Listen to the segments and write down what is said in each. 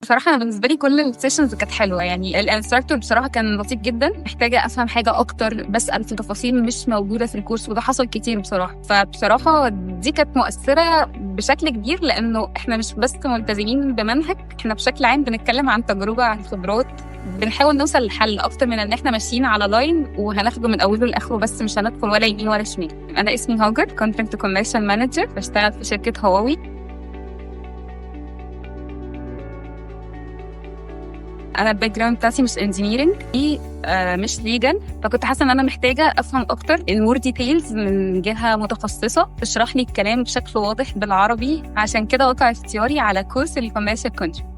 بصراحة أنا بالنسبة لي كل السيشنز كانت حلوة، يعني الانستراكتور بصراحة كان لطيف جدا، محتاجة أفهم حاجة أكتر بسأل في تفاصيل مش موجودة في الكورس، وده حصل كتير بصراحة. فبصراحة دي كانت مؤثرة بشكل كبير، لأنه إحنا مش بس ملتزمين بمنهج، إحنا بشكل عام بنتكلم عن تجربة، عن خبرات، بنحاول نوصل لحل أكتر من إن إحنا ماشيين على لاين وهناخده من أوله لآخره، بس مش هندخل ولا يمين ولا شمال. أنا اسمي هاجر، كونتنت كوميرشال مانجر، بشتغل في شركة هواوي. انا الباك جراوند بتاعتي مش انجينيرنج، مش ليجل، فكنت حاسه ان انا محتاجه افهم اكتر المور ديتيلز من جهه متخصصه تشرح لي الكلام بشكل واضح بالعربي. عشان كده وقع اختياري على كورس الكوميرشال كونتنت.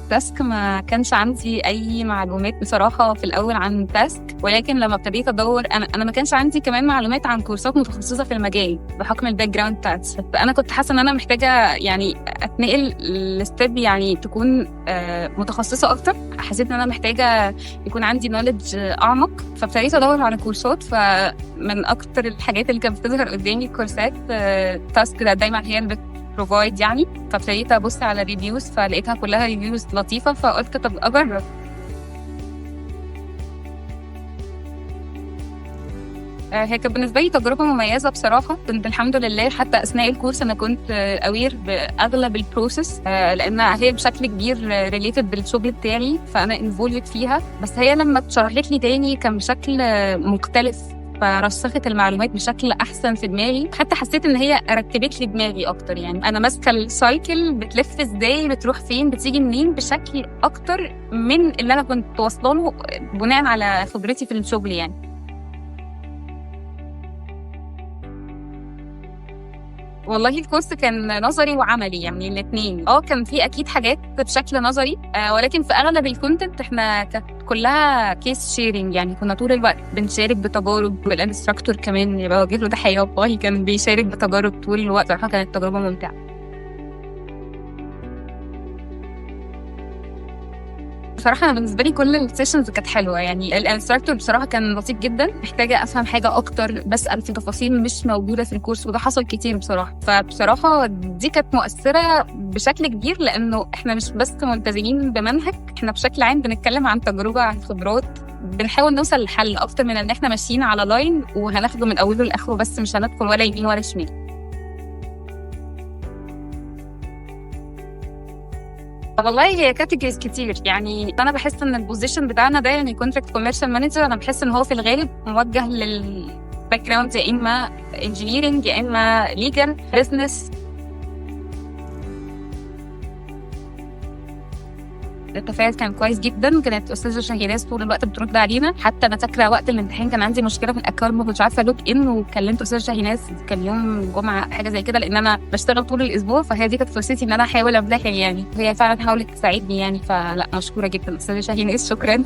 تاسك ما كانش عندي اي معلومات بصراحه في الاول عن تاسك، ولكن لما ابتديت ادور انا ما كانش عندي كمان معلومات عن كورسات متخصصه في المجال بحكم الباك جراوند بتاعتي. فانا كنت حاسه ان انا محتاجه يعني اتنقل لستيب يعني تكون متخصصه اكتر. حسيت ان انا محتاجه يكون عندي نوليدج اعمق، فابتديت ادور على كورسات. فمن اكتر الحاجات اللي كانت بتظهر قدامي كورسات تاسك ده دايما هي اللي بروفايد يعني. فابتديت ابص على ريفيوز، فلقيتها كلها ريفيوز لطيفه، فقلت طب اجرب. هي كانت بالنسبه لي تجربه مميزه بصراحه. كنت الحمد لله حتى اثناء الكورس انا كنت اوير باغلب البروسيس، لانها هي بشكل كبير ريليتد بالشغل بتاعي، فانا انفولد فيها. بس هي لما اتشرحت لي تاني كان بشكل مختلف، فرسخت المعلومات بشكل احسن في دماغي. حتى حسيت ان هي رتبت لي دماغي اكتر، يعني انا ماسكه السايكل بتلف ازاي، بتروح فين، بتيجي منين، بشكل اكتر من اللي انا كنت واصله له بناء على خبرتي في الشغل يعني. والله الكورس كان نظري وعملي، يعني الاثنين. كان في اكيد حاجات بشكل نظري، ولكن في اغلب الكونتنت احنا كانت كلها كيس شيرنج، يعني كنا طول الوقت بنشارك بتجارب. والانستراكتور كمان يبقى وجه له تحيه والله، كان بيشارك بتجارب طول الوقت. صراحه كانت تجربه ممتعه. بصراحة أنا بالنسبة لي كل السيشنز كانت حلوة، يعني الانستراكتور بصراحة كان لطيف جدا، محتاجة أفهم حاجة أكتر بسأل في تفاصيل مش موجودة في الكورس، وده حصل كتير بصراحة. فبصراحة دي كانت مؤثرة بشكل كبير، لأنه إحنا مش بس ملتزمين بمنهج، إحنا بشكل عام بنتكلم عن تجربة، عن خبرات، بنحاول نوصل لحل أكتر من إن إحنا ماشيين على لاين وهناخده من أوله لآخره، بس مش هندخل ولا يمين ولا شمال. والله هي كاتيجوريز كتير، يعني انا بحس ان البوزيشن بتاعنا ده يعني كونتراكت كوميرشال مانجر، انا بحس ان هو في الغالب موجه للباك جراوند، يا اما انجينيرنج يا اما ليجل بزنس. التفاعل كان كويس جدا، كانت استاذه شهيناز طول الوقت بترد علينا. حتى انا فاكره وقت الامتحان كان عندي مشكله في الاكونت، ما كنتش عارفه لوج ان، وكلمت استاذه شهيناز، كان يوم جمعه حاجه زي كده، لان انا بشتغل طول الاسبوع، فهي دي كانت فرصتي ان انا احاول امتحن يعني. هي فعلا حاولت تساعدني يعني، فلا مشكوره جدا استاذه شهيناز، شكرا.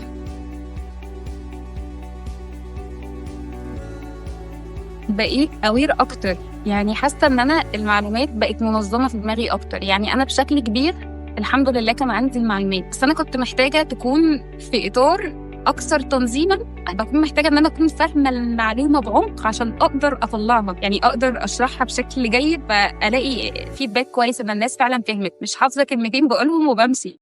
بقيت اوير اكتر، يعني حاسه ان انا المعلومات بقت منظمه في دماغي اكتر. يعني انا بشكل كبير الحمد لله كان عندي المعلومات، بس انا كنت محتاجه تكون في اطار اكثر تنظيما. بكون محتاجه ان انا اكون فاهمه المعلومه بعمق عشان اقدر اطلعها، يعني اقدر اشرحها بشكل جيد، فالاقي فيدباك كويس ان الناس فعلا فهمت، مش حافظه كلمتين بقولهم وبمشي.